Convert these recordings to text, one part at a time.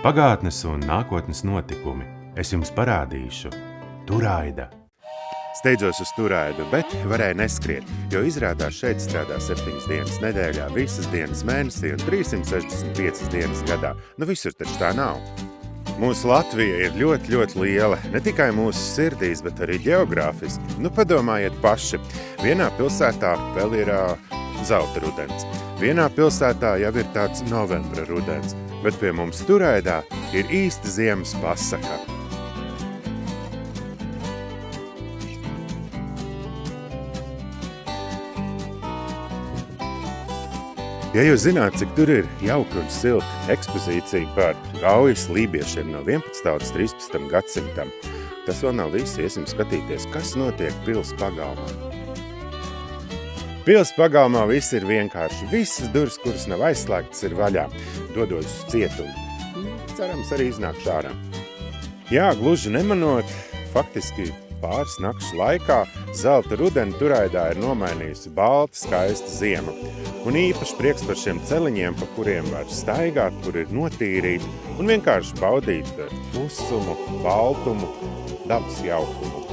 Pagātnes un nākotnes notikumi. Es jums parādīšu. Turaida. Steidzos uz Turaidu, bet varēja neskriet, jo izrādās šeit strādā 7 dienas nedēļā, visas dienas mēnesī un 365 dienas gadā. Nu visur taču tā nav. Mūsu Latvija ir ļoti, ļoti liela, ne tikai mūsu sirdīs, bet arī ģeogrāfiski. Nu padomājiet paši, vienā pilsētā vēl ir zelta rudens, vienā pilsētā jau ir tāds novembra rudens, bet pie mums Turaidā ir īsta ziemas pasaka. Ja jūs zināt, cik tur ir jauka un silta ekspozīcija par Gaujas lībiešiem no 11. līdz 13. gadsimtam, tas vēl nav viss, iesim skatīties, kas notiek pils pagalmā. Pils pagalmā viss ir vienkārši, visas durvis, kuras nav aizslēgtas, ir vaļā, dodos uz cietumu. Cerams, arī iznākšu ārā. Jā, gluži nemanot, faktiski pāris nakšu laikā zelta rudeni Turaidā ir nomainījusi balta, skaista ziema. Un īpaši prieks par šiem celiņiem, pa kuriem var staigāt, kur ir notīrīti un vienkārši baudīt klusumu, baltumu, dabas jaukumu.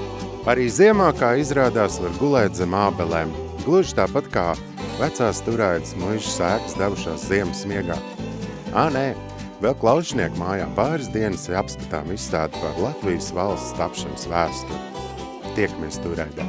Arī ziemā, kā izrādās, var gulēt zem ābelēm, gluži tāpat kā vecās Turaidas muižu sēkas devušās ziemas miegā. Nē, vēl Klaušnieku mājā pāris dienas apskatām izstādi par Latvijas valsts tapšanas vēsturi. Tiekamies Turaidā.